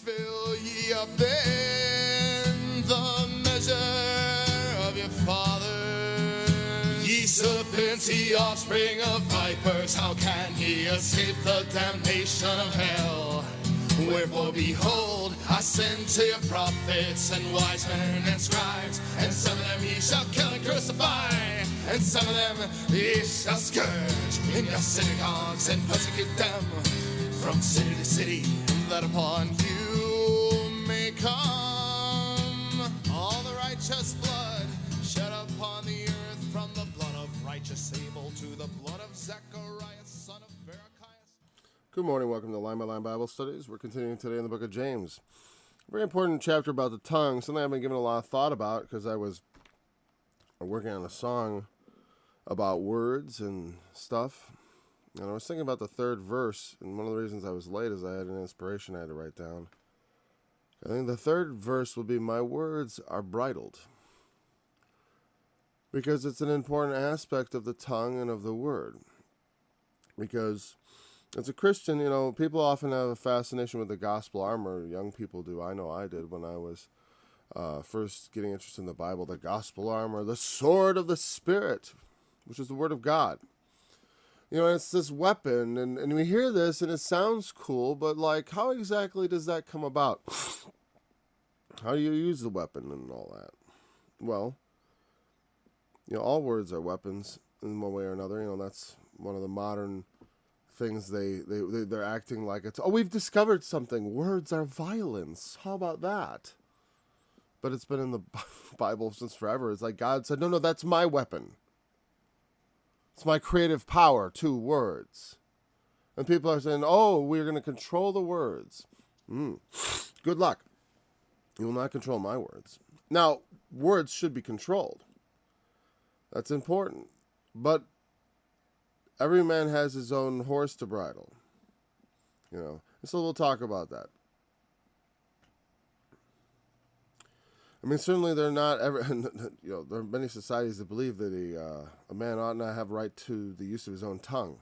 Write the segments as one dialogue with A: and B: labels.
A: Fill ye up then the measure of your father. Ye serpents, ye offspring of vipers, how can ye escape the damnation of hell? Wherefore, behold, I send to you prophets and wise men and scribes, and some of them ye shall kill and crucify, and some of them ye shall scourge in your synagogues and persecute them from city to city, that upon you may come all the righteous blood shed upon the earth, from the blood of righteous Abel to the blood of Zechariah, son of Berechiah.
B: Good morning. Welcome to Line by Line Bible Studies. We're continuing today in the book of James. A very important chapter about the tongue, something I've been giving a lot of thought about because I was working on a song about words and stuff. And I was thinking about the third verse, and one of the reasons I was late is I had an inspiration I had to write down. I think the third verse will be, my words are bridled. Because it's an important aspect of the tongue and of the word. Because as a Christian, you know, people often have a fascination with the gospel armor. Young people do. I know I did when I was first getting interested in the Bible. The gospel armor, the sword of the Spirit, which is the word of God. You know, it's this weapon, and we hear this, and it sounds cool, but, like, how exactly does that come about? How do you use the weapon and all that? Well, you know, all words are weapons in one way or another. You know, that's one of the modern things they're acting like it's, oh, we've discovered something. Words are violence. How about that? But it's been in the Bible since forever. It's like God said, no, that's my weapon. It's my creative power, 2 words. And people are saying, oh, we're going to control the words. Good luck. You will not control my words. Now, words should be controlled. That's important. But every man has his own horse to bridle. You know, so we'll talk about that. I mean, certainly they're not ever, you know, there are many societies that believe that a man ought not have right to the use of his own tongue.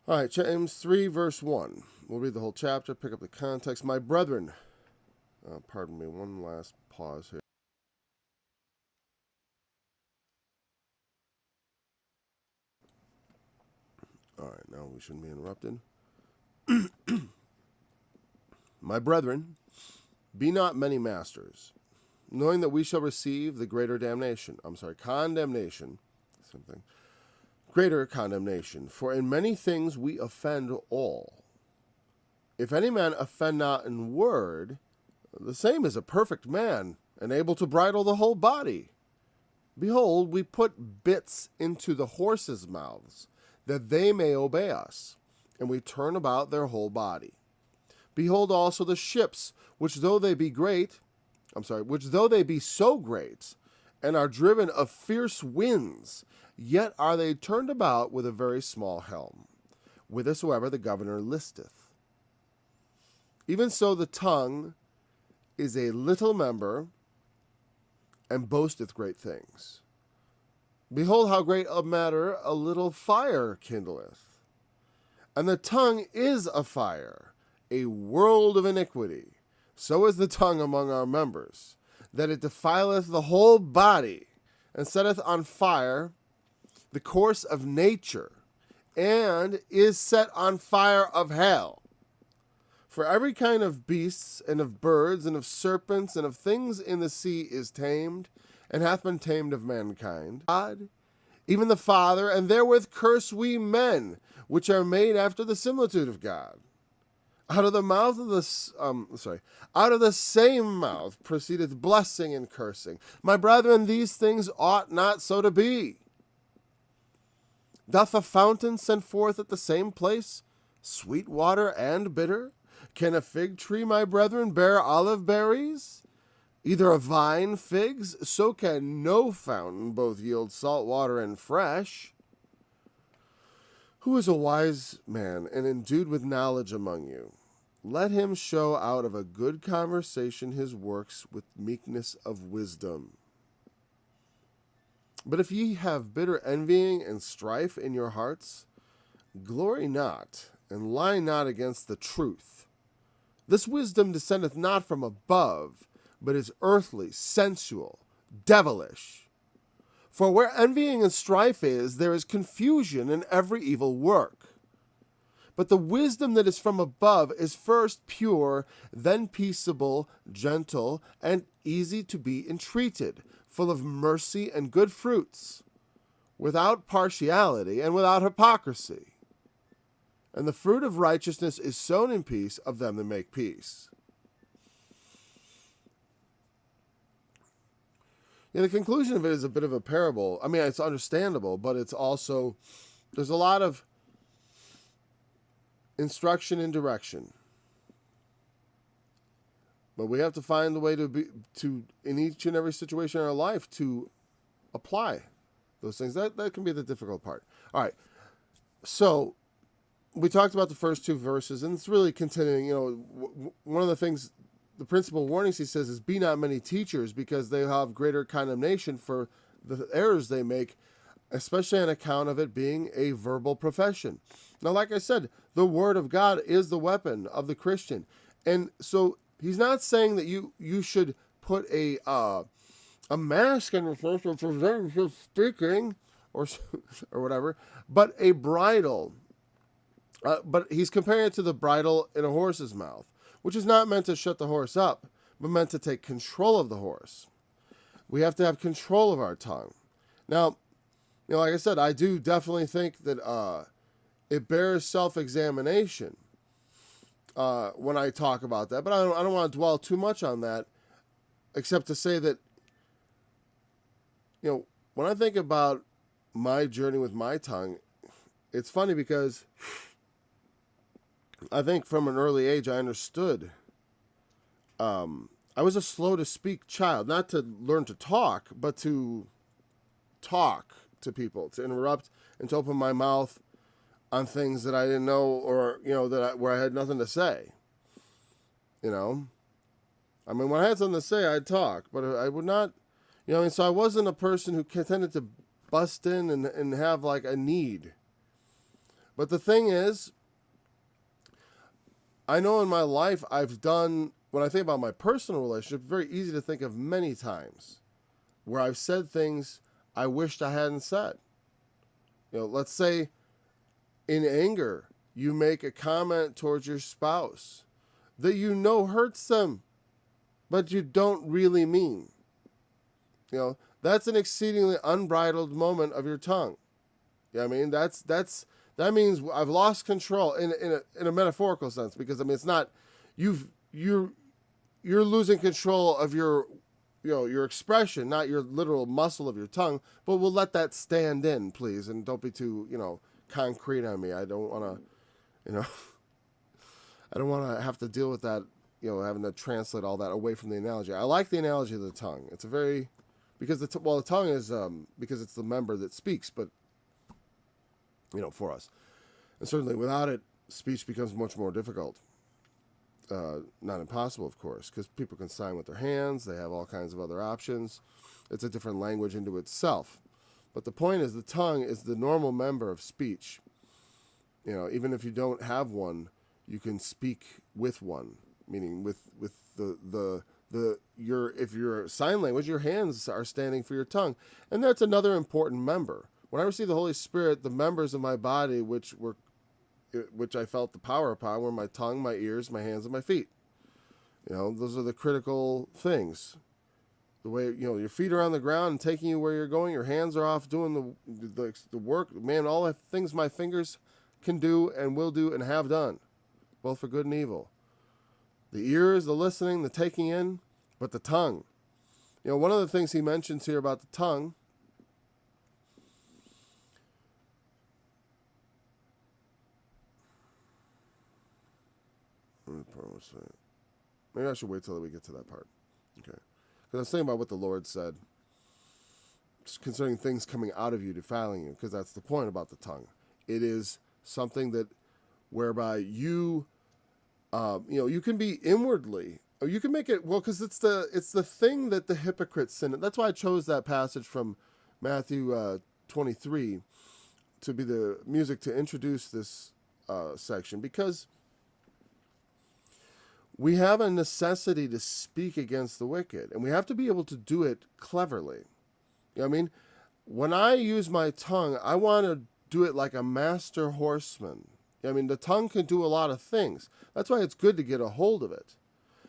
B: All right, James 3, verse 1. We'll read the whole chapter, pick up the context. My brethren, pardon me, one last pause here. All right, now we shouldn't be interrupted. My brethren, be not many masters, knowing that we shall receive the condemnation. Greater condemnation. For in many things we offend all. If any man offend not in word, the same is a perfect man, and able to bridle the whole body. Behold, we put bits into the horses' mouths, that they may obey us, and we turn about their whole body. Behold also the ships, which though they be so great, and are driven of fierce winds, yet are they turned about with a very small helm, whithersoever the governor listeth. Even so the tongue is a little member, and boasteth great things. Behold how great a matter a little fire kindleth. And the tongue is a fire, a world of iniquity. So is the tongue among our members, that it defileth the whole body, and setteth on fire the course of nature, and is set on fire of hell. For every kind of beasts, and of birds, and of serpents, and of things in the sea is tamed, and hath been tamed of mankind. God, even the Father, and therewith curse we men, which are made after the similitude of God. Out of the same mouth proceedeth blessing and cursing. My brethren, these things ought not so to be. Doth a fountain send forth at the same place sweet water and bitter? Can a fig tree, my brethren, bear olive berries? Either a vine figs, so can no fountain both yield salt water and fresh. Who is a wise man and endued with knowledge among you? Let him show out of a good conversation his works with meekness of wisdom. But if ye have bitter envying and strife in your hearts, glory not and lie not against the truth. This wisdom descendeth not from above, but is earthly, sensual, devilish. For where envying and strife is, there is confusion in every evil work. But the wisdom that is from above is first pure, then peaceable, gentle, and easy to be entreated, full of mercy and good fruits, without partiality and without hypocrisy. And the fruit of righteousness is sown in peace of them that make peace. Yeah, the conclusion of it is a bit of a parable. I mean, it's understandable, but it's also, there's a lot of instruction and direction. But we have to find the way to in each and every situation in our life to apply those things. That can be the difficult part. All right. So we talked about the first two verses, and it's really continuing. You know, one of the things, the principal warnings he says is, be not many teachers, because they have greater condemnation for the errors they make, especially on account of it being a verbal profession. Now, like I said, the word of God is the weapon of the Christian. And so he's not saying that you should put a mask on your face to prevent you speaking or whatever, but a bridle. But he's comparing it to the bridle in a horse's mouth, which is not meant to shut the horse up, but meant to take control of the horse. We have to have control of our tongue. Now, you know, like I said, I do definitely think that it bears self-examination when I talk about that. But I don't want to dwell too much on that, except to say that, you know, when I think about my journey with my tongue, it's funny because I think from an early age I understood. I was a slow-to-speak child, not to learn to talk, but to talk to people, to interrupt and to open my mouth on things that I didn't know, or, you know, where I had nothing to say. You know, I mean, when I had something to say, I'd talk, but I would not, you know, and so I wasn't a person who tended to bust in and have like a need. But the thing is, I know in my life I've done, when I think about my personal relationship, very easy to think of many times where I've said things I wished I hadn't said. You know, let's say in anger, you make a comment towards your spouse that you know hurts them, but you don't really mean. You know, that's an exceedingly unbridled moment of your tongue. You know what I mean? That means I've lost control in a metaphorical sense, because I mean, it's not, you're losing control of your, you know, your expression, not your literal muscle of your tongue. But we'll let that stand in, please, and don't be too, you know, concrete on me. I don't want to, you know, I don't want to have to deal with that, you know, having to translate all that away from the analogy. I like the analogy of the tongue. It's a very, because the tongue is because it's the member that speaks, but, you know, for us, and certainly without it, speech becomes much more difficult. Not impossible, of course, because people can sign with their hands. They have all kinds of other options. It's a different language into itself. But the point is, the tongue is the normal member of speech. You know, even if you don't have one, you can speak with one, meaning with if you're sign language, your hands are standing for your tongue. And that's another important member. When I received the Holy Spirit, the members of my body which I felt the power upon were my tongue, my ears, my hands, and my feet. You know, those are the critical things. The way, you know, your feet are on the ground and taking you where you're going. Your hands are off doing the work. Man, all the things my fingers can do and will do and have done, both for good and evil. The ears, the listening, the taking in, but the tongue. You know, one of the things he mentions here about the tongue, maybe I should wait till we get to that part. Okay. Because I was thinking about what the Lord said concerning things coming out of you, defiling you, because that's the point about the tongue. It is something that whereby you, you know, you can be inwardly, or you can make it, well, because it's the thing that the hypocrites sin. That's why I chose that passage from Matthew 23 to be the music to introduce this section, because we have a necessity to speak against the wicked, and we have to be able to do it cleverly. You know what I mean? When I use my tongue, I want to do it like a master horseman. I mean, the tongue can do a lot of things. That's why it's good to get a hold of it.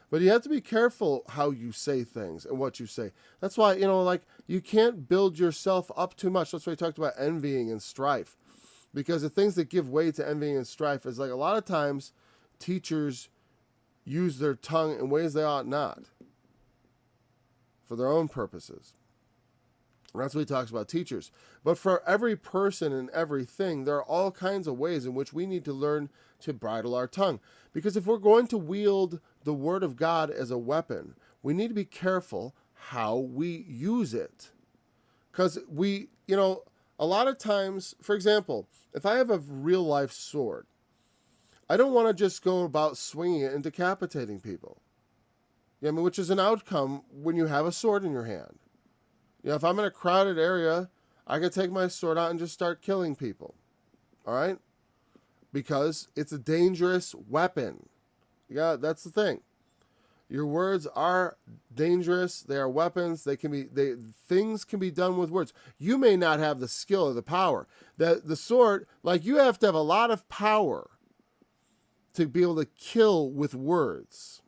B: But you have to be careful how you say things and what you say. That's why, like, you can't build yourself up too much. That's why we talked about envying and strife. Because the things that give way to envying and strife is, like, a lot of times teachers use their tongue in ways they ought not for their own purposes. And that's what he talks about teachers. But for every person and everything, there are all kinds of ways in which we need to learn to bridle our tongue. Because if we're going to wield the word of God as a weapon, we need to be careful how we use it. Because a lot of times, for example, if I have a real life sword, I don't want to just go about swinging it and decapitating people. Which is an outcome when you have a sword in your hand. If I'm in a crowded area, I can take my sword out and just start killing people. All right? Because it's a dangerous weapon. Yeah, that's the thing. Your words are dangerous. They are weapons. Things can be done with words. You may not have the skill or the power. The sword, you have to have a lot of power to be able to kill with words.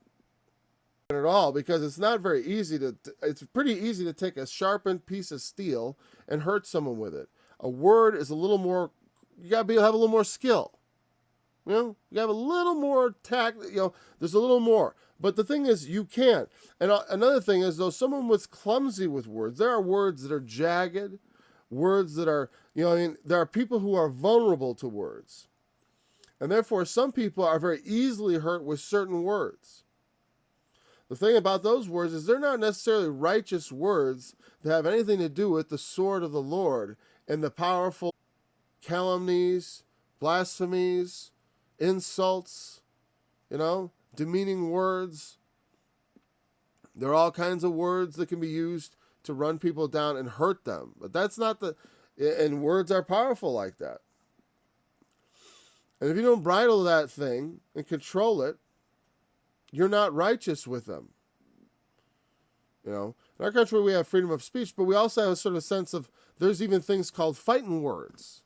B: At all, because it's not very easy it's pretty easy to take a sharpened piece of steel and hurt someone with it. A word is a little more, you gotta have a little more skill. You have a little more tact, there's a little more. But the thing is, you can't. And another thing is, though someone was clumsy with words, there are words that are jagged, words that are, there are people who are vulnerable to words. And therefore, some people are very easily hurt with certain words. The thing about those words is they're not necessarily righteous words that have anything to do with the sword of the Lord and the powerful calumnies, blasphemies, insults, demeaning words. There are all kinds of words that can be used to run people down and hurt them. But that's not and words are powerful like that. And if you don't bridle that thing and control it, you're not righteous with them. In our country we have freedom of speech, but we also have a sort of sense of, there's even things called fighting words.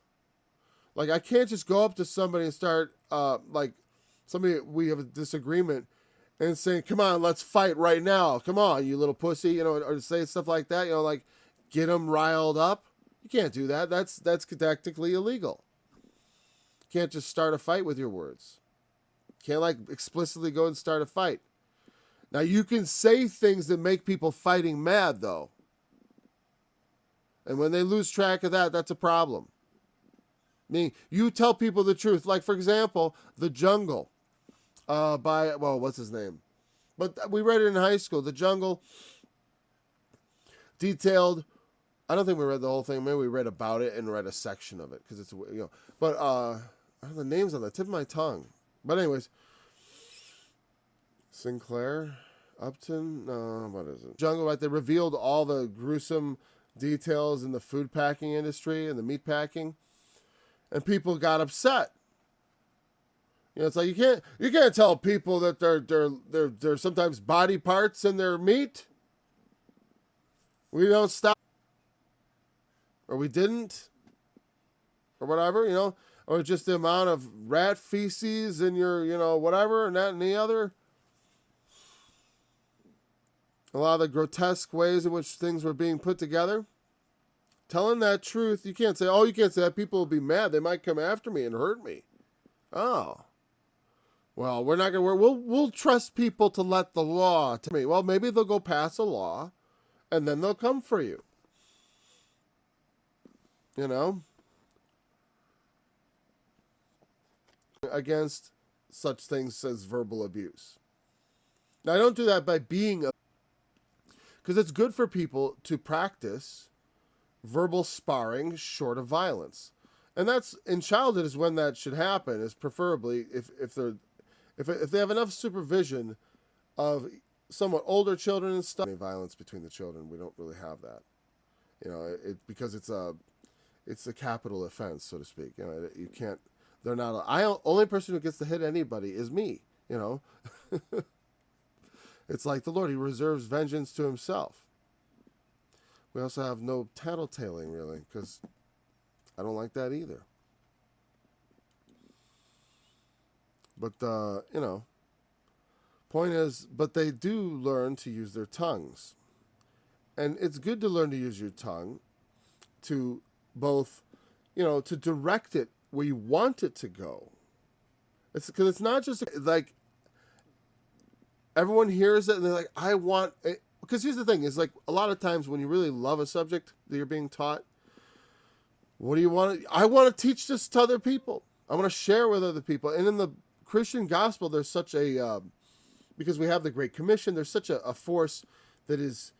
B: Like, I can't just go up to somebody and start, we have a disagreement and say, come on, let's fight right now. Come on, you little pussy, or say stuff like that, get them riled up. You can't do that. That's technically illegal. You can't just start a fight with your words. Can't explicitly go and start a fight. Now, you can say things that make people fighting mad, though. And when they lose track of that, that's a problem. You tell people the truth. Like, for example, The Jungle what's his name? But we read it in high school. The Jungle detailed, I don't think we read the whole thing. Maybe we read about it and read a section of it. Because it's, but the name's on the tip of my tongue. But anyways, Sinclair, Upton, what is it? Jungle, they revealed all the gruesome details in the food packing industry and the meat packing, and people got upset. It's like you can't tell people that there's sometimes body parts in their meat. We don't stop, or we didn't, or whatever, or just the amount of rat feces in your, whatever, and that and the other. A lot of the grotesque ways in which things were being put together. Telling that truth, you can't say that. People will be mad. They might come after me and hurt me. Oh. Well, we're not going to, we'll trust people to let the law to me. Well, maybe they'll go pass a law and then they'll come for you. Against such things as verbal abuse. Now, I don't do that by being because it's good for people to practice verbal sparring short of violence. And that's, in childhood, is when that should happen, is preferably if they have enough supervision of somewhat older children and stuff. Violence between the children, we don't really have that. Because it's a capital offense, so to speak. You can't, They're not. Only person who gets to hit anybody is me. You know, it's like the Lord. He reserves vengeance to himself. We also have no tattletaling, really, because I don't like that either. But point is, but they do learn to use their tongues, and it's good to learn to use your tongue to both, to direct it where you want it to go. It's because it's not just like everyone hears it and they're like, I want it. Because here's the thing, is like a lot of times when you really love a subject that you're being taught, what do you want? I want to teach this to other people. I want to share with other people. And in the Christian gospel, there's such a, because we have the Great Commission, there's such a force that is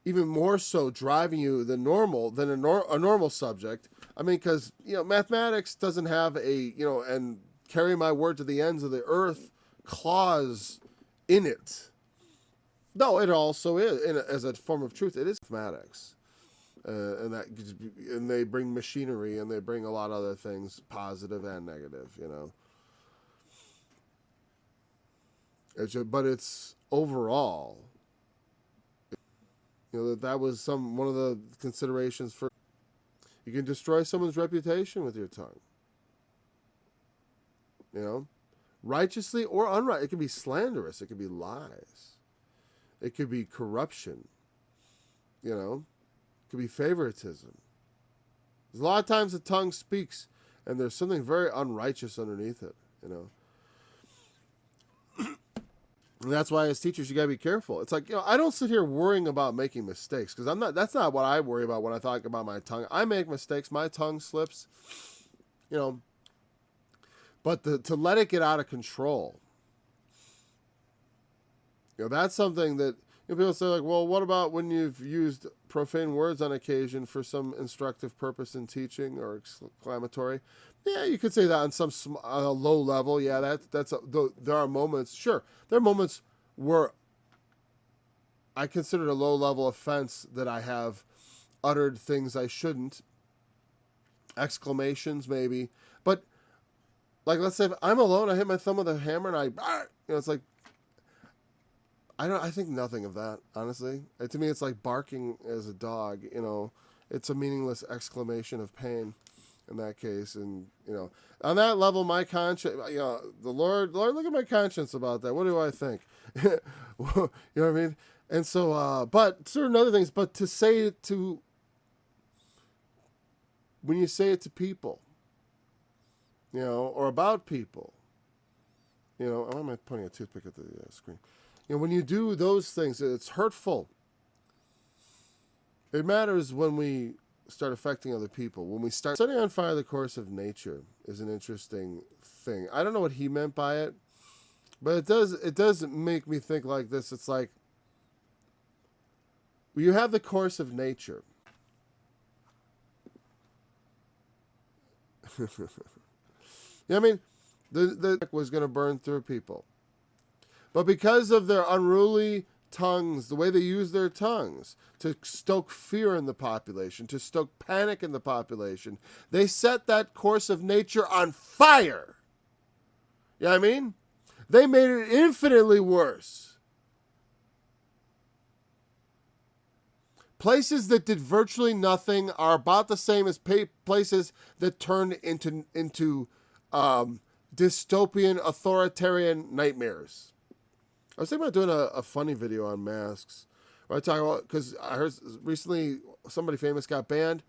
B: even more so driving you than a normal subject. I mean, because, mathematics doesn't have a, and carry my word to the ends of the earth clause in it. No, it also is, as a form of truth, it is mathematics. And they bring machinery and they bring a lot of other things, positive and negative, But it's overall, that was one of the considerations for. You can destroy someone's reputation with your tongue. Righteously or unrighteous. It can be slanderous. It can be lies. It could be corruption. It could be favoritism. There's a lot of times the tongue speaks and there's something very unrighteous underneath it, And that's why as teachers, you got to be careful. It's like, I don't sit here worrying about making mistakes because that's not what I worry about when I talk about my tongue. I make mistakes. My tongue slips, but to let it get out of control, that's something that people say like, well, what about when you've used profane words on occasion for some instructive purpose in teaching or exclamatory? Yeah, you could say that on on a low level. Yeah, there are moments. Sure, there are moments where I consider it a low level offense that I have uttered things I shouldn't, exclamations maybe. But like, let's say if I'm alone, I hit my thumb with a hammer and it's like, I think nothing of that, honestly. To me, it's like barking as a dog. It's a meaningless exclamation of pain. In that case, and on that level, my conscience, the Lord, look at my conscience about that. What do I think? You know what I mean? And so, but certain other things, but to say it to, when you say it to people, or about people, why am I pointing a toothpick at the screen? When you do those things, it's hurtful. It matters when we start affecting other people. When we start setting on fire the course of nature is an interesting thing. I don't know what he meant by it, but it does make me think like this. It's like, you have the course of nature. I mean, the was going to burn through people. But because of their unruly tongues, the way they use their tongues to stoke fear in the population, to stoke panic in the population, they set that course of nature on fire. You know what I mean? They made it infinitely worse. Places that did virtually nothing are about the same as places that turned into dystopian, authoritarian nightmares. I was thinking about doing a funny video on masks. Where I talk about, because I heard recently somebody famous got banned.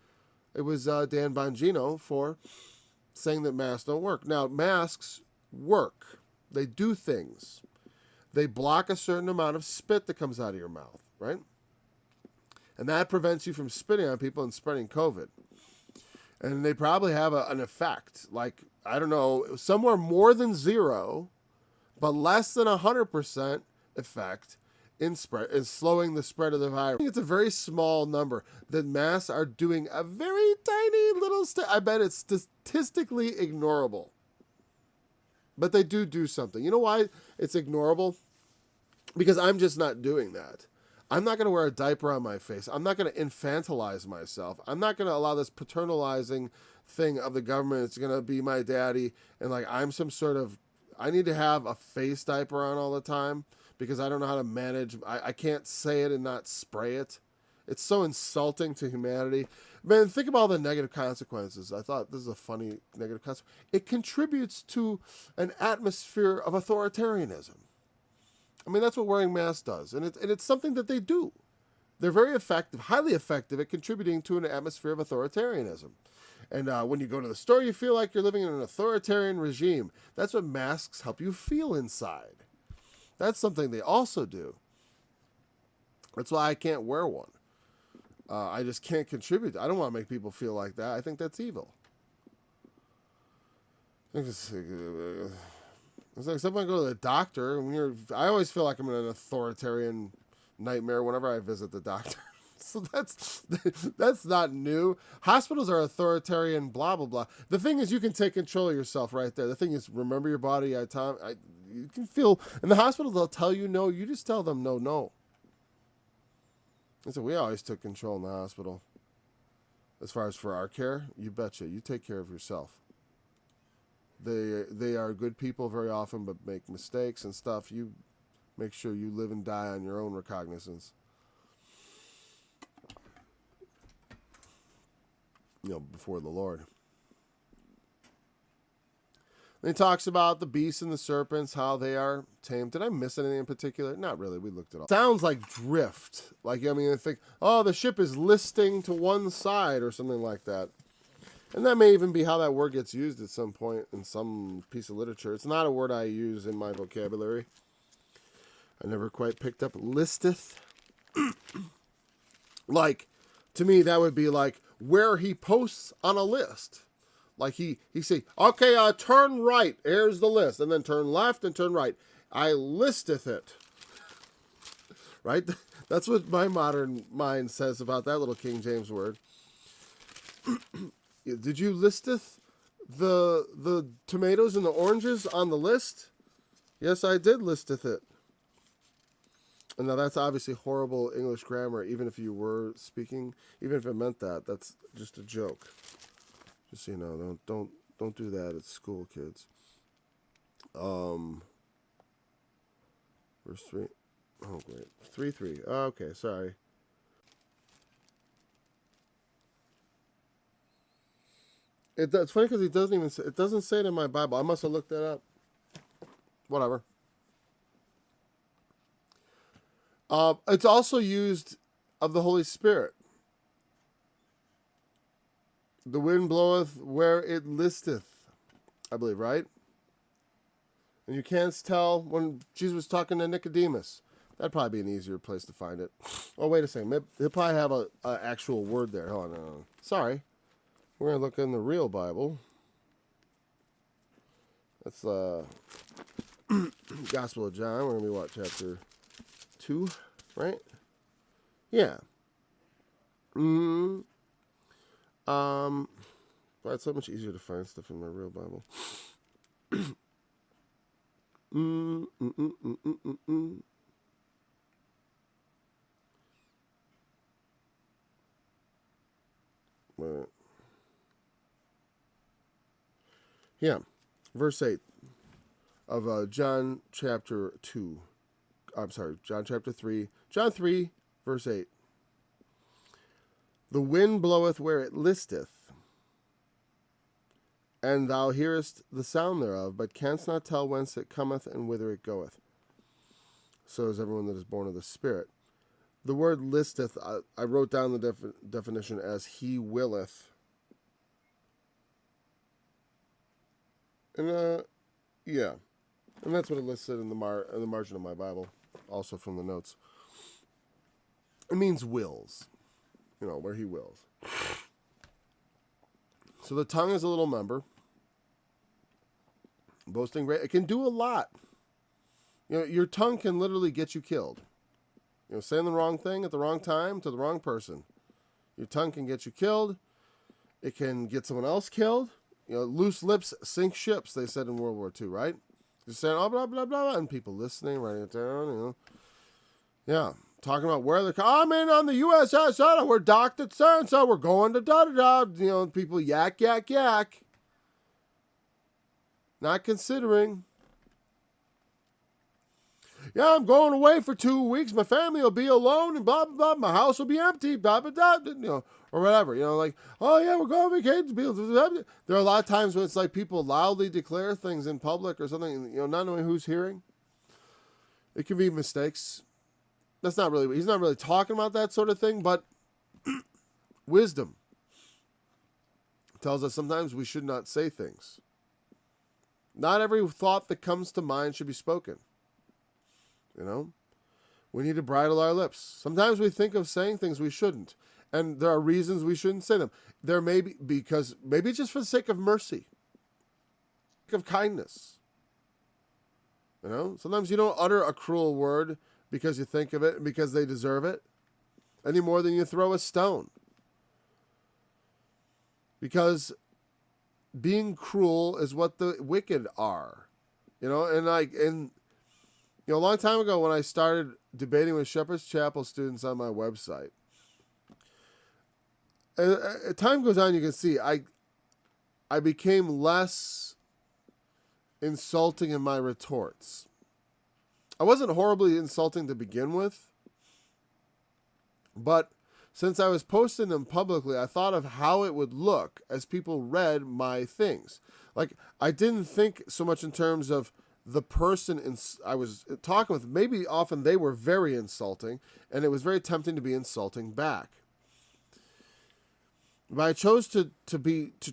B: It was Dan Bongino for saying that masks don't work. Now, masks work. They do things. They block a certain amount of spit that comes out of your mouth, right? And that prevents you from spitting on people and spreading COVID. And they probably have an effect, like, I don't know, somewhere more than 0, but less than 100% effect in slowing the spread of the virus. I think it's a very small number. The masks are doing a very tiny little I bet it's statistically ignorable. But they do something. You know why it's ignorable? Because I'm just not doing that. I'm not going to wear a diaper on my face. I'm not going to infantilize myself. I'm not going to allow this paternalizing thing of the government. It's going to be my daddy. And like, I'm some sort of, I need to have a face diaper on all the time because I don't know how to manage. I can't say it and not spray it. It's so insulting to humanity. Man, think about all the negative consequences. I thought this is a funny negative consequence. It contributes to an atmosphere of authoritarianism. I mean, that's what wearing masks does. And it's something that they do. They're very effective, highly effective at contributing to an atmosphere of authoritarianism. And when you go to the store, you feel like you're living in an authoritarian regime. That's what masks help you feel inside. That's something they also do. That's why I can't wear one. I just can't contribute. I don't want to make people feel like that. I think that's evil. It's like someone go to the doctor. I always feel like I'm in an authoritarian nightmare whenever I visit the doctor. So that's not new. Hospitals are authoritarian, blah, blah, blah. The thing is, you can take control of yourself right there. The thing is, remember your body. You can feel, in the hospital, they'll tell you no. You just tell them no, no. And so we always took control in the hospital. As far as for our care, you betcha. You take care of yourself. They are good people very often, but make mistakes and stuff. You make sure you live and die on your own recognizance. Before the Lord. Then he talks about the beasts and the serpents, how they are tamed. Did I miss anything in particular? Not really. We looked at all. Sounds like drift. Like, I mean, I think, oh, the ship is listing to one side or something like that. And that may even be how that word gets used at some point in some piece of literature. It's not a word I use in my vocabulary. I never quite picked up listeth. Like, to me, that would be like where he posts on a list. Like he say, okay, turn right. Here's the list. And then turn left and turn right. I listeth it. Right? That's what my modern mind says about that little King James word. Did you listeth the tomatoes and the oranges on the list? Yes, I did listeth it. And now that's obviously horrible English grammar, even if you were speaking, even if it meant that. That's just a joke. Just so you know, don't do that at school, kids. Verse 3. Oh, great. 3:3. Okay, sorry. It's funny because it doesn't say it in my Bible. I must have looked that up. Whatever. It's also used of the Holy Spirit. The wind bloweth where it listeth, I believe, right? And you can't tell when Jesus was talking to Nicodemus. That'd probably be an easier place to find it. Oh, wait a second. They'll probably have an actual word there. Hold on. Sorry. We're going to look in the real Bible. That's Gospel of John. We're going to be what, chapter 2, right? Yeah. But it's so much easier to find stuff in my real Bible. Right. Yeah. Verse 8 of John chapter 2. I'm sorry, John chapter 3. John 3, verse 8. The wind bloweth where it listeth, and thou hearest the sound thereof, but canst not tell whence it cometh and whither it goeth. So is everyone that is born of the Spirit. The word listeth, I wrote down the definition as he willeth. And, yeah. And that's what it listed in the margin of my Bible, also from the notes. It means wills. Where he wills. So the tongue is a little member. Boasting, it can do a lot. Your tongue can literally get you killed. Saying the wrong thing at the wrong time to the wrong person. Your tongue can get you killed. It can get someone else killed. Loose lips sink ships, they said in World War II, right? Just saying, oh, blah, blah, blah, blah, and people listening, writing it down, Yeah. talking about where they're coming on the USS, we're docked at so-and-so, we're going to da-da-da, people yak, yak, yak. Not considering. Yeah, I'm going away for 2 weeks. My family will be alone and blah, blah, blah. My house will be empty, blah, blah, blah, or whatever. Like, oh, yeah, we're going on vacation. There are a lot of times when it's like people loudly declare things in public or something, not knowing who's hearing. It can be mistakes. He's not really talking about that sort of thing, but wisdom tells us sometimes we should not say things. Not every thought that comes to mind should be spoken. We need to bridle our lips. Sometimes we think of saying things we shouldn't, and there are reasons we shouldn't say them. There may be because maybe just for the sake of mercy, of kindness. Sometimes you don't utter a cruel word because you think of it and because they deserve it, any more than you throw a stone. Because being cruel is what the wicked are, and a long time ago when I started debating with Shepherd's Chapel students on my website, as time goes on, you can see I became less insulting in my retorts. I wasn't horribly insulting to begin with, but since I was posting them publicly, I thought of how it would look as people read my things. Like, I didn't think so much in terms of the person I was talking with. Maybe often they were very insulting, and it was very tempting to be insulting back. But I chose to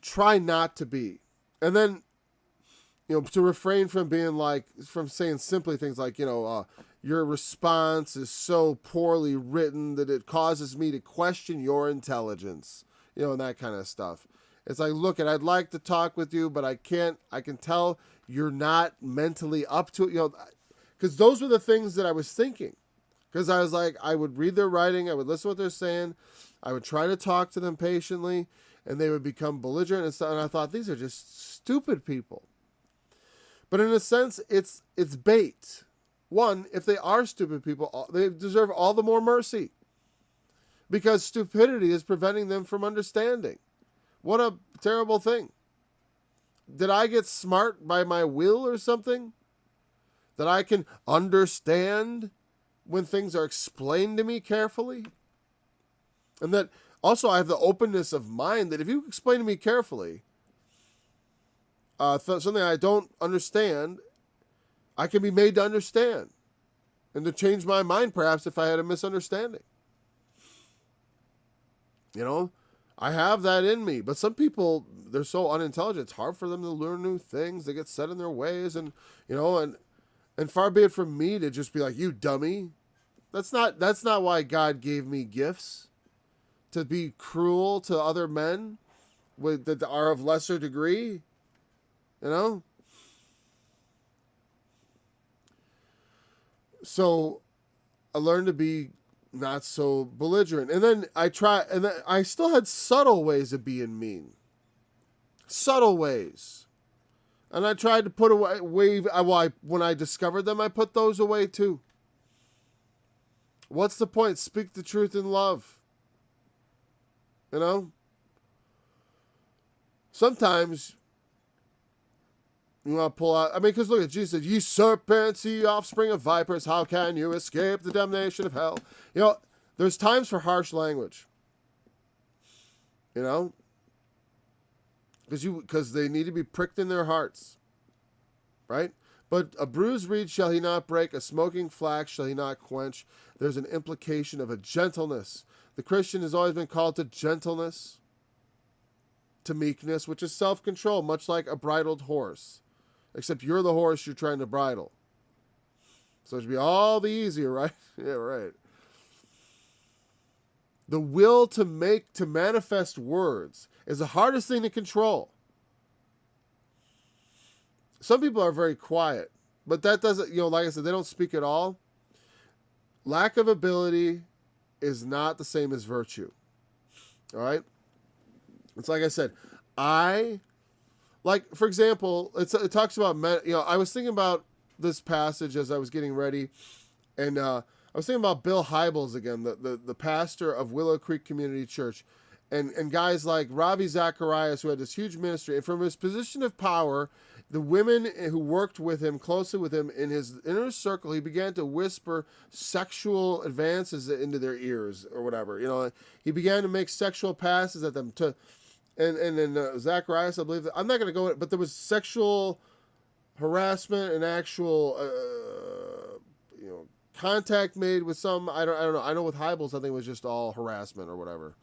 B: try not to be. And then, to refrain from from saying simply things like, your response is so poorly written that it causes me to question your intelligence, and that kind of stuff. It's like, look, I'd like to talk with you, but I can't. I can tell you're not mentally up to it, because those were the things that I was thinking. Because I was like, I would read their writing, I would listen to what they're saying, I would try to talk to them patiently, and they would become belligerent and stuff. And I thought, these are just stupid people. But in a sense, it's bait. One, if they are stupid people, they deserve all the more mercy, because stupidity is preventing them from understanding. What a terrible thing. Did I get smart by my will or something? That I can understand when things are explained to me carefully? And that also I have the openness of mind that if you explain to me carefully something I don't understand, I can be made to understand and to change my mind perhaps if I had a misunderstanding. I have that in me, but some people, they're so unintelligent, it's hard for them to learn new things. They get set in their ways, and far be it from me to just be like, you dummy. That's not why God gave me gifts, to be cruel to other men that are of lesser degree, So I learned to be not so belligerent. And then I still had subtle ways of being mean. Subtle ways. And I tried to put away, when I discovered them, I put those away too. What's the point? Speak the truth in love. Sometimes you want to pull out, because look at Jesus said, ye serpents, ye offspring of vipers, how can you escape the damnation of hell? There's times for harsh language. Because they need to be pricked in their hearts. Right? But a bruised reed shall he not break, a smoking flax shall he not quench. There's an implication of a gentleness. The Christian has always been called to gentleness, to meekness, which is self-control, much like a bridled horse. Except you're the horse you're trying to bridle. So it should be all the easier, right? Yeah, right. The will to manifest words is the hardest thing to control. Some people are very quiet, but that doesn't, like I said, they don't speak at all. Lack of ability is not the same as virtue. All right? It's like I said, for example, it talks about men. I was thinking about this passage as I was getting ready, and I was thinking about Bill Hybels again, the pastor of Willow Creek Community Church, and guys like Ravi Zacharias, who had this huge ministry. And from his position of power, the women who worked with him, closely with him, in his inner circle, he began to whisper sexual advances into their ears or whatever. You know, he began to make sexual passes at them. And then Zacharias, I believe, I'm not going to go, but there was sexual harassment and actual, contact made with some. I don't know. I know with Hybels, I think it was just all harassment or whatever.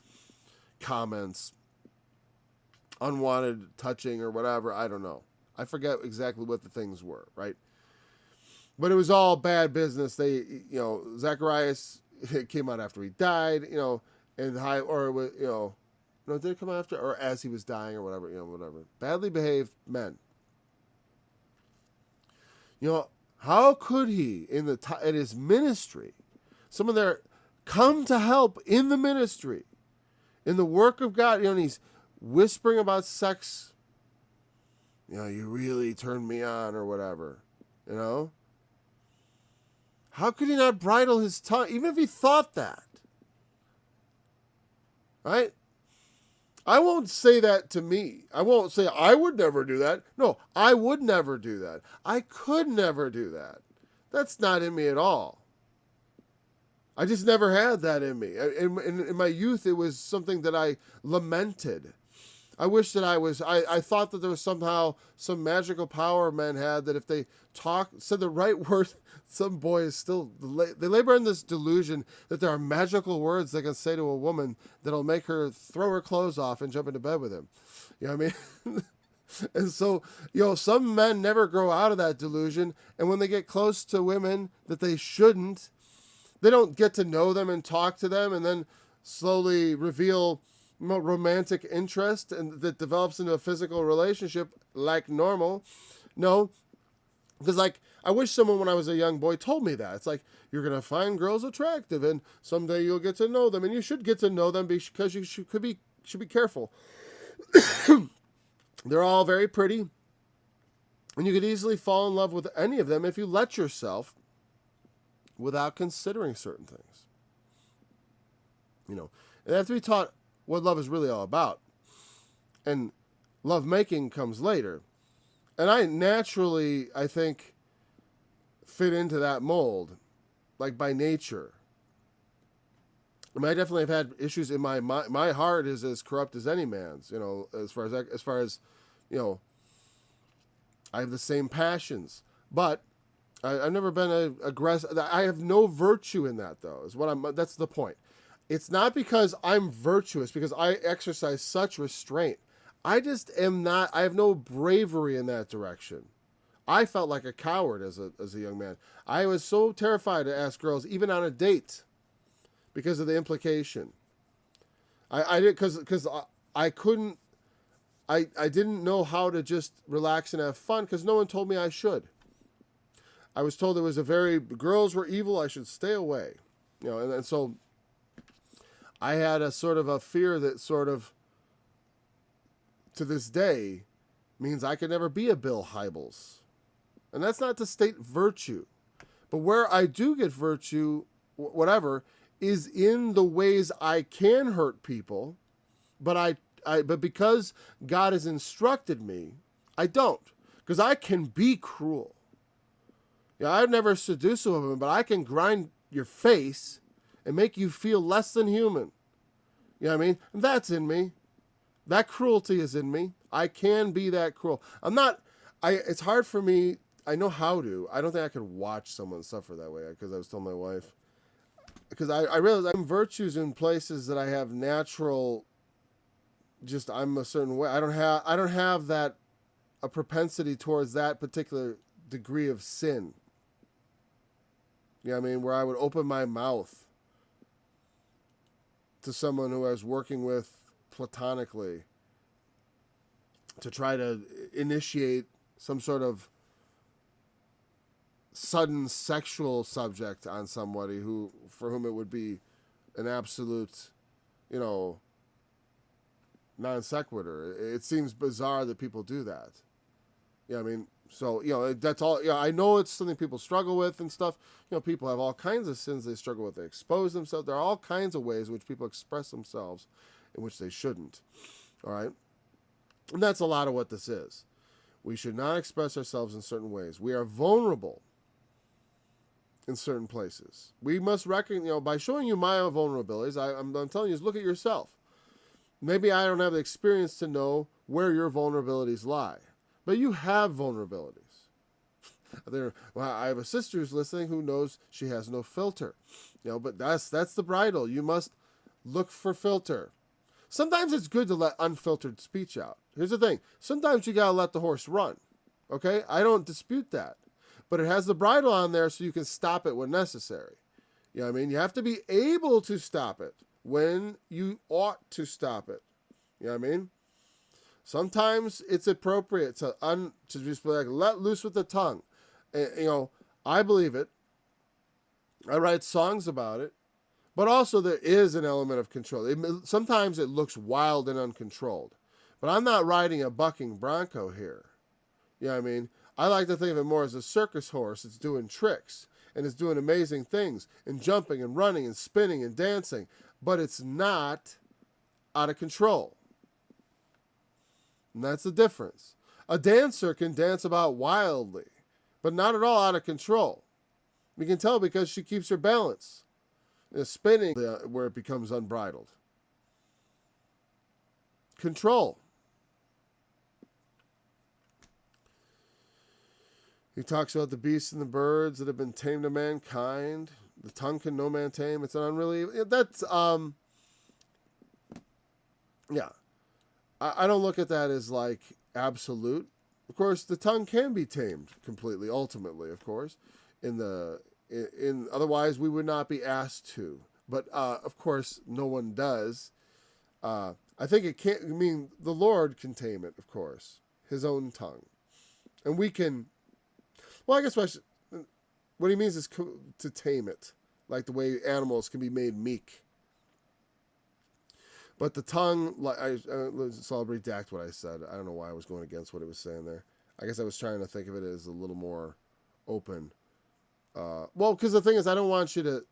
B: Comments, unwanted touching or whatever. I don't know. I forget exactly what the things were, right? But it was all bad business. They, Zacharias, it came out after he died, no, did it come after or as he was dying or whatever, whatever. Badly behaved men. How could he in his ministry, someone there come to help in the ministry, in the work of God, and he's whispering about sex, you really turned me on or whatever, How could he not bridle his tongue, even if he thought that? Right? I won't say that to me. I won't say I would never do that. No, I would never do that. I could never do that. That's not in me at all. I just never had that in me. In my youth, it was something that I lamented. I wish that I thought that there was somehow some magical power men had that if they said the right word, some boys still, they labor in this delusion that there are magical words they can say to a woman that'll make her throw her clothes off and jump into bed with him. You know what I mean? And so, some men never grow out of that delusion. And when they get close to women that they shouldn't, they don't get to know them and talk to them and then slowly reveal romantic interest and that develops into a physical relationship like normal. No, because I wish someone when I was a young boy told me that. It's like, you're going to find girls attractive and someday you'll get to know them, and you should get to know them because you should be careful. They're all very pretty and you could easily fall in love with any of them if you let yourself without considering certain things. And they have to be taught what love is really all about. And love making comes later. And I naturally, I think, fit into that mold, like by nature. I mean, I definitely have had issues in my heart is as corrupt as any man's, as far as, I have the same passions, but I've never been aggressive. I have no virtue in that, though, that's the point. It's not because I'm virtuous, because I exercise such restraint. I just am not, I have no bravery in that direction. I felt like a coward as a young man. I was so terrified to ask girls, even on a date, because of the implication. I did, because I couldn't, I didn't know how to just relax and have fun, because no one told me I should. I was told girls were evil, I should stay away. And so I had a sort of a fear that sort of, to this day, means I could never be a Bill Hybels. And that's not to state virtue. But where I do get virtue, whatever, is in the ways I can hurt people, but but because God has instructed me, I don't. Because I can be cruel. I've never seduced a woman, but I can grind your face and make you feel less than human. You know what I mean? And that's in me. That cruelty is in me. I can be that cruel. It's hard for me. I know how to. I don't think I could watch someone suffer that way, because I was telling my wife. Because I realize I'm virtues in places that I have natural, I'm a certain way. I don't have that, a propensity towards that particular degree of sin. You know what I mean? Where I would open my mouth to someone who I was working with platonically to try to initiate some sort of sudden sexual subject on somebody for whom it would be an absolute, non sequitur. It seems bizarre that people do that. Yeah, I mean, So, that's all. I know it's something people struggle with and stuff. People have all kinds of sins they struggle with. They expose themselves. There are all kinds of ways in which people express themselves in which they shouldn't. All right? And that's a lot of what this is. We should not express ourselves in certain ways. We are vulnerable in certain places. We must recognize, by showing you my vulnerabilities, I'm telling you, look at yourself. Maybe I don't have the experience to know where your vulnerabilities lie, but you have vulnerabilities. I have a sister who's listening who knows she has no filter, but that's the bridle. You must look for filter. Sometimes it's good to let unfiltered speech out. Here's the thing. Sometimes you got to let the horse run. Okay? I don't dispute that. But it has the bridle on there so you can stop it when necessary. You know what I mean? You have to be able to stop it when you ought to stop it. You know what I mean? Sometimes it's appropriate to just be like, let loose with the tongue. And, I believe it. I write songs about it. But also there is an element of control. Sometimes it looks wild and uncontrolled. But I'm not riding a bucking bronco here. You know what I mean? I like to think of it more as a circus horse. It's doing tricks. And it's doing amazing things. And jumping and running and spinning and dancing. But it's not out of control. And that's the difference. A dancer can dance about wildly. But not at all out of control. We can tell because she keeps her balance. Spinning where it becomes unbridled. Control. He talks about the beasts and the birds that have been tamed to mankind. The tongue can no man tame. It's an unreally. That's yeah. I don't look at that as like absolute. Of course, the tongue can be tamed completely. Ultimately, of course, otherwise we would not be asked to. But of course, no one does. I think it can't. I mean, the Lord can tame it, of course, His own tongue, and we can. Well, I guess what he means is to tame it, like the way animals can be made meek. But the tongue, so I'll redact what I said. I don't know why I was going against what it was saying there. I guess I was trying to think of it as a little more open. Well, because the thing is, I don't want you to.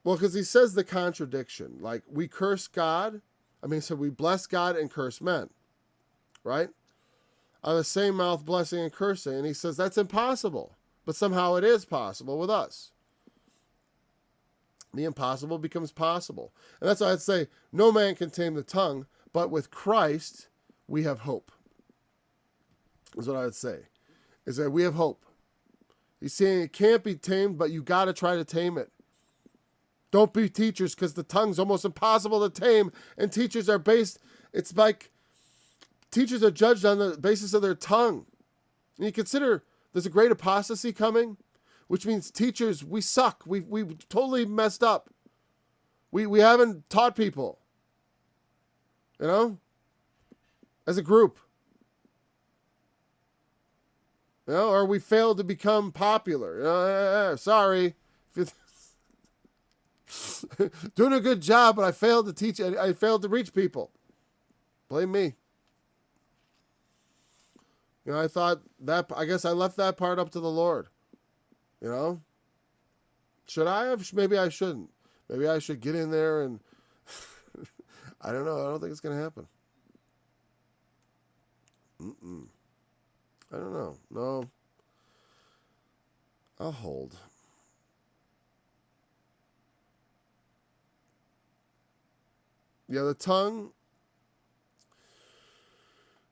B: Well, because he says the contradiction. Like, we curse God. So we bless God and curse men. Right? Out of the same mouth, blessing and cursing. And he says that's impossible. But somehow it is possible with us. The impossible becomes possible. And that's why I'd say no man can tame the tongue, but with Christ, we have hope. Is what I would say. Is that we have hope. He's saying it can't be tamed, but you got to try to tame it. Don't be teachers, because the tongue's almost impossible to tame, and teachers are it's like teachers are judged on the basis of their tongue. And you consider there's a great apostasy coming, which means teachers, we suck. We totally messed up. We haven't taught people, as a group. Or we failed to become popular. Sorry. Doing a good job, but I failed to teach. I failed to reach people. Blame me. I thought that. I guess I left that part up to the Lord. Should I have? Maybe I shouldn't. Maybe I should get in there and. I don't know. I don't think it's gonna happen. I don't know. No. I'll hold. Yeah, the tongue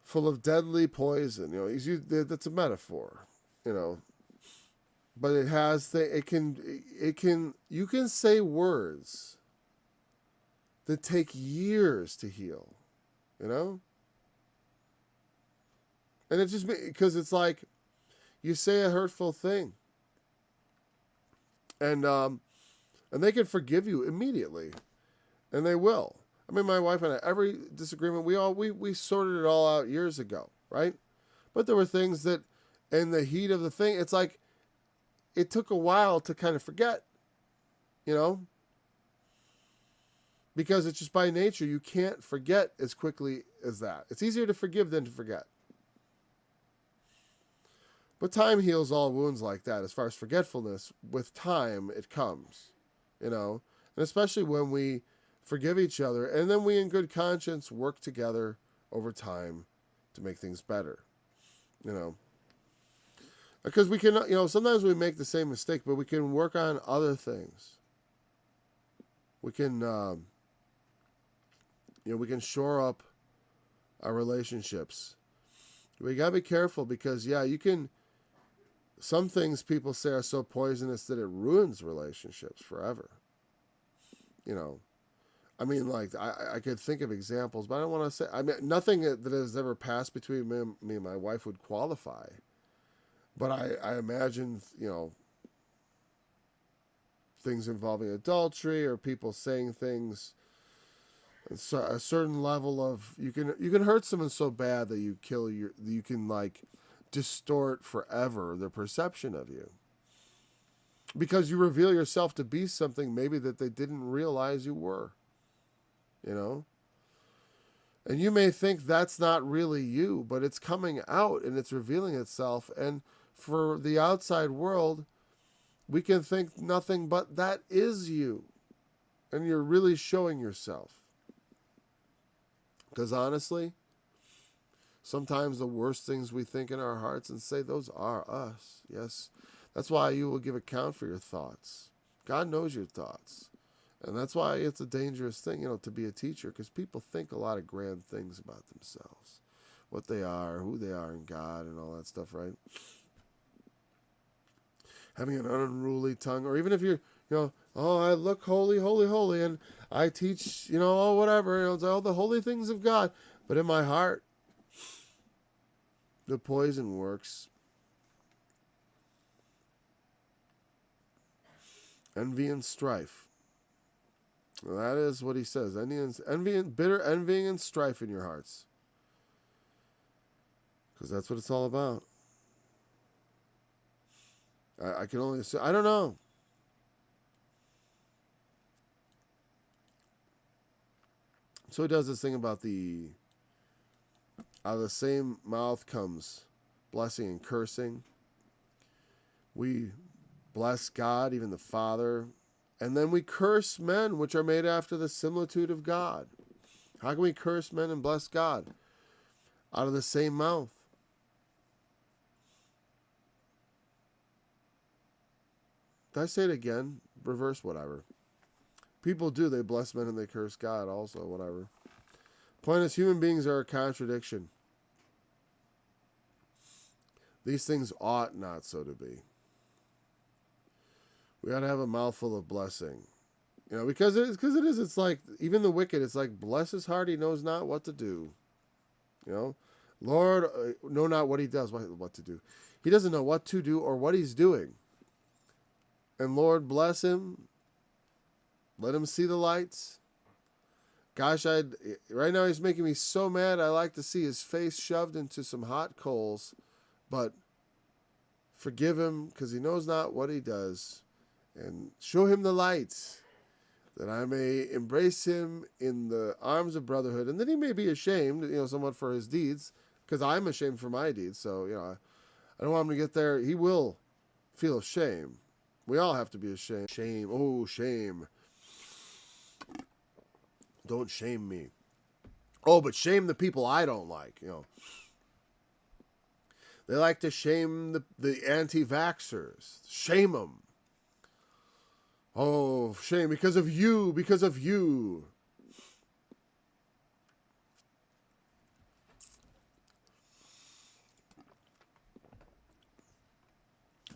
B: full of deadly poison. That's a metaphor, But it has you can say words that take years to heal, And it's just because it's like you say a hurtful thing, and they can forgive you immediately, and they will. My wife and I, every disagreement, we sorted it all out years ago, right? But there were things that, in the heat of the thing, it's like it took a while to kind of forget, because it's just by nature you can't forget as quickly as that. It's easier to forgive than to forget. But time heals all wounds like that. As far as forgetfulness, with time, it comes, And especially when we forgive each other, and then we in good conscience work together over time to make things better, Because we can, sometimes we make the same mistake, but we can work on other things. We can, we can shore up our relationships. We gotta be careful because, some things people say are so poisonous that it ruins relationships forever. I could think of examples, but I don't want to say. Nothing that has ever passed between me and my wife would qualify. But I imagine, things involving adultery or people saying things. So a certain level of you can hurt someone so bad that you can distort forever their perception of you. Because you reveal yourself to be something maybe that they didn't realize you were. And you may think that's not really you, but it's coming out and it's revealing itself. And for the outside world, we can think nothing but that is you. And you're really showing yourself. Because honestly, sometimes the worst things we think in our hearts and say, those are us. Yes. That's why you will give account for your thoughts. God knows your thoughts. And that's why it's a dangerous thing, to be a teacher, because people think a lot of grand things about themselves, what they are, who they are in God, and all that stuff, right? Having an unruly tongue, or even if you're, I look holy, holy, holy, and I teach, whatever, all the holy things of God, but in my heart, the poison works. Envy and strife. Well, that is what he says. Bitter envying and strife in your hearts. Because that's what it's all about. I can only assume. I don't know. So he does this thing about out of the same mouth comes blessing and cursing. We bless God, even the Father, and then we curse men which are made after the similitude of God. How can we curse men and bless God? Out of the same mouth. Did I say it again? Reverse whatever. People do. They bless men and they curse God also, whatever. Point is, human beings are a contradiction. These things ought not so to be. We ought to have a mouthful of blessing. Because it's like, even the wicked, it's like, bless his heart, he knows not what to do. Lord, know not what he does, what to do. He doesn't know what to do or what he's doing. And Lord, bless him. Let him see the lights. Gosh, right now he's making me so mad, I like to see his face shoved into some hot coals. But forgive him, because he knows not what he does. And show him the lights, that I may embrace him in the arms of brotherhood. And then he may be ashamed, somewhat for his deeds, because I'm ashamed for my deeds. So, I don't want him to get there. He will feel shame. We all have to be ashamed. Shame. Oh, shame. Don't shame me. Oh, but shame the people I don't like, They like to shame the anti-vaxxers. Shame them. Oh, shame, because of you, because of you.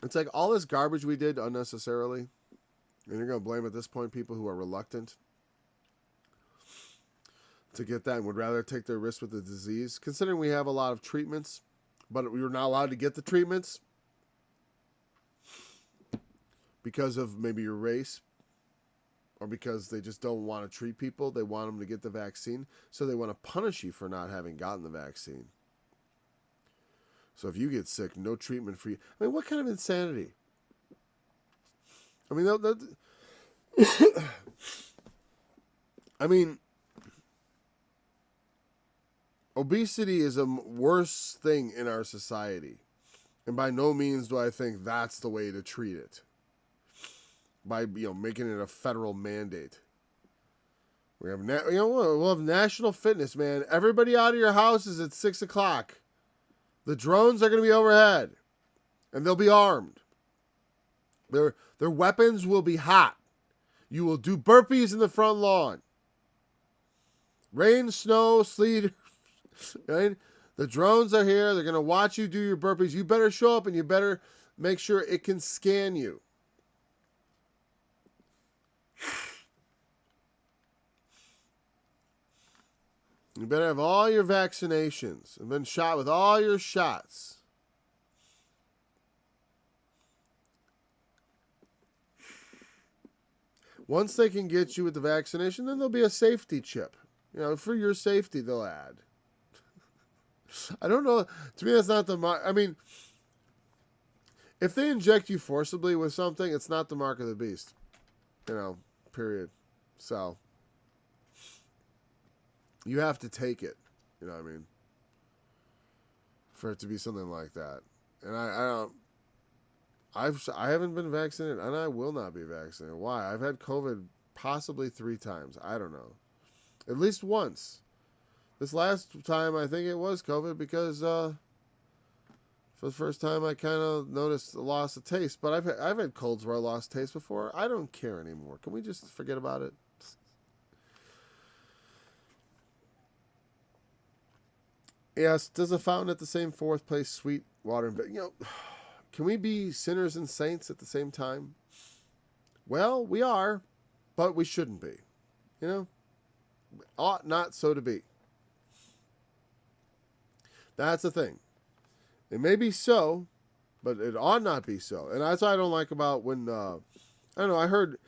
B: It's like all this garbage we did unnecessarily, and you're going to blame at this point people who are reluctant to get that and would rather take their risk with the disease, considering we have a lot of treatments, but we were not allowed to get the treatments because of maybe your race, or because they just don't want to treat people. They want them to get the vaccine, so they want to punish you for not having gotten the vaccine. So if you get sick, no treatment for you. I mean, what kind of insanity? I mean, obesity is a worse thing in our society. And by no means do I think that's the way to treat it. By making it a federal mandate. We have we'll have national fitness, man. Everybody out of your houses at 6 o'clock. The drones are going to be overhead, and they'll be armed. Their weapons will be hot. You will do burpees in the front lawn. Rain, snow, sleet. Right? The drones are here. They're going to watch you do your burpees. You better show up, and you better make sure it can scan you. You better have all your vaccinations and been shot with all your shots. Once they can get you with the vaccination, then there'll be a safety chip. For your safety, they'll add. I don't know. To me, that's not the mark. I mean, if they inject you forcibly with something, it's not the mark of the beast. Period. So, you have to take it. You know what I mean? For it to be something like that. And I haven't been vaccinated, and I will not be vaccinated. Why? I've had COVID possibly 3 times. I don't know. At least once. This last time, I think it was COVID because for the first time, I kind of noticed a loss of taste. But I've had colds where I lost taste before. I don't care anymore. Can we just forget about it? Yes, does a fountain at the same fourth place sweet water and can we be sinners and saints at the same time? Well, we are, but we shouldn't be. Ought not so to be. That's the thing. It may be so, but it ought not be so. And that's what I don't like about when, I heard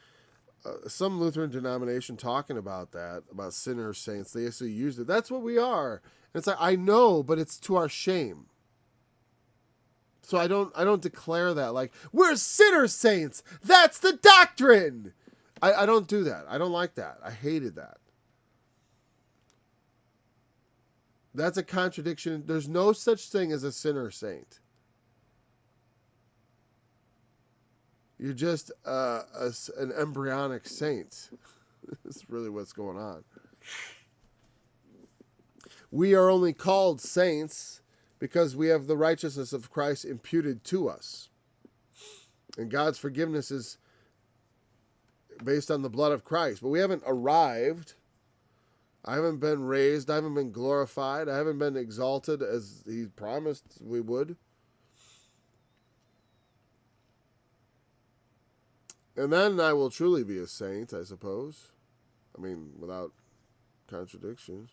B: some Lutheran denomination talking about that, about sinners, saints. They actually used it. That's what we are. And it's like, I know, but it's to our shame. So I don't declare that like, we're sinners, saints. That's the doctrine. I don't do that. I don't like that. I hated that. That's a contradiction. There's no such thing as a sinner saint. You're just an embryonic saint. That's really what's going on. We are only called saints because we have the righteousness of Christ imputed to us. And God's forgiveness is based on the blood of Christ. But we haven't arrived. I haven't been raised. I haven't been glorified. I haven't been exalted as he promised we would. And then I will truly be a saint, I suppose. I mean, without contradictions.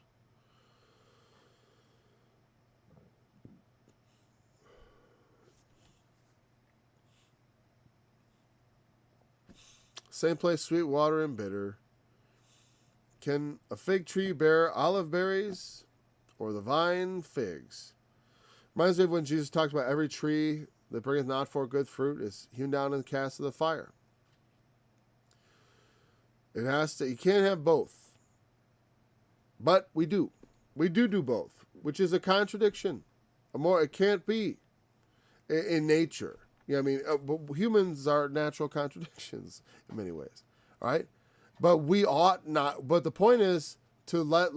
B: Same place, sweet water and bitter. Can a fig tree bear olive berries or the vine figs? Reminds me of when Jesus talked about every tree that bringeth not forth good fruit is hewn down and cast in the fire. You can't have both. But we do. We do both, which is a contradiction. It can't be in nature. Humans are natural contradictions in many ways. All right? But we ought not. But the point is to let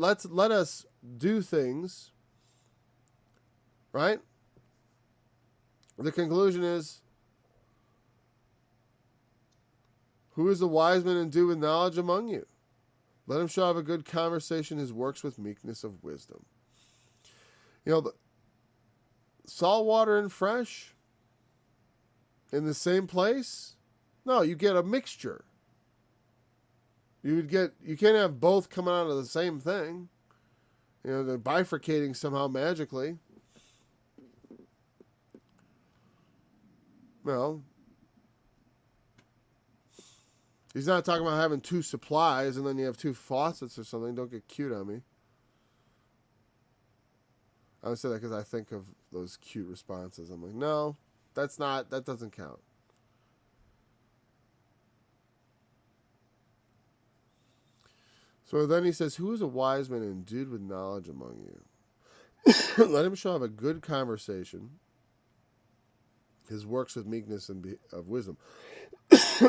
B: us do things. Right? The conclusion is, who is the wise man endued with knowledge among you? Let him shall have a good conversation, his works with meekness of wisdom. The salt water and fresh in the same place? No, you get a mixture. You can't have both coming out of the same thing. They're bifurcating somehow magically. Well, he's not talking about having 2 supplies and then you have 2 faucets or something. Don't get cute on me. I would say that because I think of those cute responses. I'm like, no, that doesn't count. So then he says, who is a wise man endued with knowledge among you? Let him shall have a good conversation, his works with meekness and of wisdom.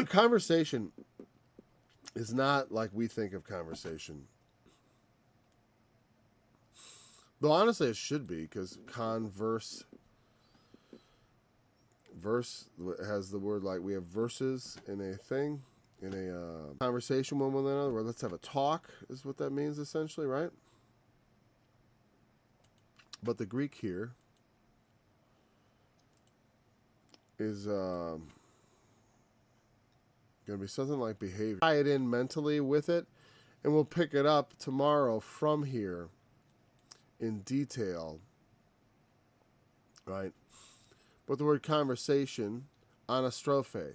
B: Conversation is not like we think of conversation. Though honestly it should be, because verse has the word, like we have verses in a thing, in a conversation one with another, where let's have a talk is what that means essentially, right? But the Greek here is going to be something like behavior. Tie it in mentally with it, and we'll pick it up tomorrow from here in detail, right? But the word conversation, anastrophe,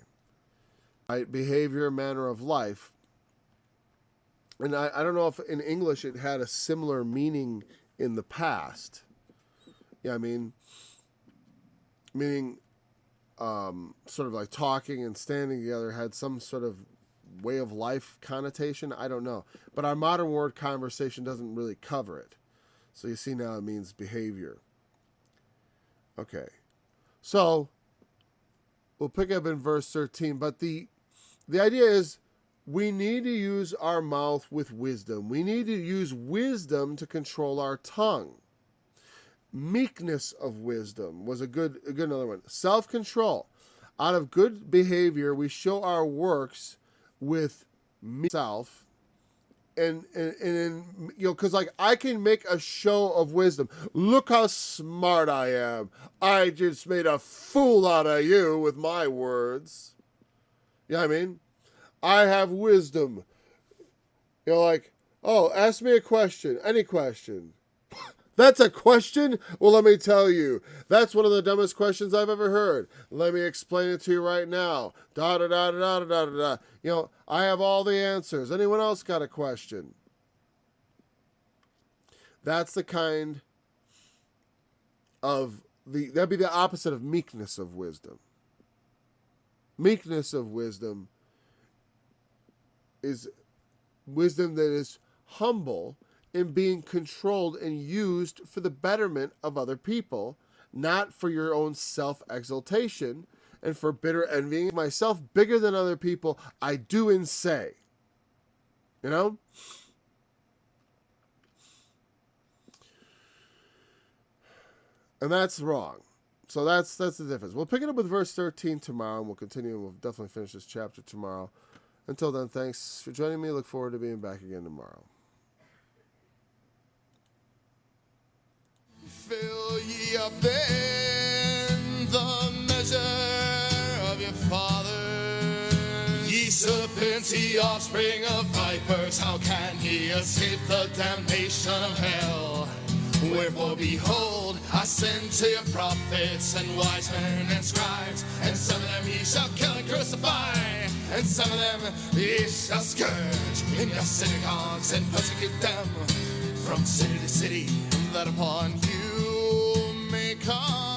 B: right? Behavior, manner of life. And I don't know if in English it had a similar meaning in the past. Yeah, I mean, meaning sort of like talking and standing together had some sort of way of life connotation. I don't know. But our modern word conversation doesn't really cover it. So you see now it means behavior. Okay. So we'll pick up in verse 13. But the idea is we need to use our mouth with wisdom. We need to use wisdom to control our tongue. Meekness of wisdom was a good another one. Self-control. Out of good behavior, we show our works with self. And you know, because like I can make a show of wisdom. Look how smart I am. I just made a fool out of you with my words. You know what I mean? I have wisdom. You know, like, oh, ask me a question. Any question. That's a question? Well, let me tell you. That's one of the dumbest questions I've ever heard. Let me explain it to you right now. Da da da da da da da da. You know, I have all the answers. Anyone else got a question? That's the kind of that'd be the opposite of meekness of wisdom. Meekness of wisdom is wisdom that is humble in being controlled and used for the betterment of other people, not for your own self-exaltation and for bitter envying myself bigger than other people. I do and say, you know? And that's wrong. So that's the difference. We'll pick it up with verse 13 tomorrow, and we'll continue, and we'll definitely finish this chapter tomorrow. Until then, thanks for joining me. Look forward to being back again tomorrow.
A: Fill ye up then the measure of your father. Ye serpents, ye offspring of vipers, how can ye escape the damnation of hell? Wherefore, behold, I send to you prophets and wise men and scribes, and some of them ye shall kill and crucify, and some of them ye shall scourge in your synagogues and persecute them from city to city, that upon you may come